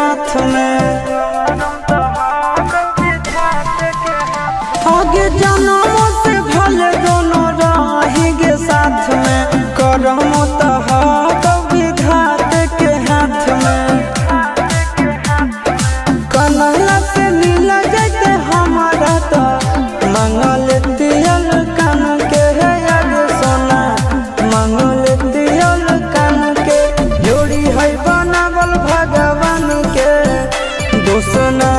हाथ में। आगे जन्मों से भले दोनों रहेंगे साथ में, करम तो विधात के हाथ में। कन्हैया से मिल जाते हमारा तो मंगल तियल कान के है आगे सोना, मंगल तियल कान के। जोड़ी है बनावल भगवान के, दोस्त न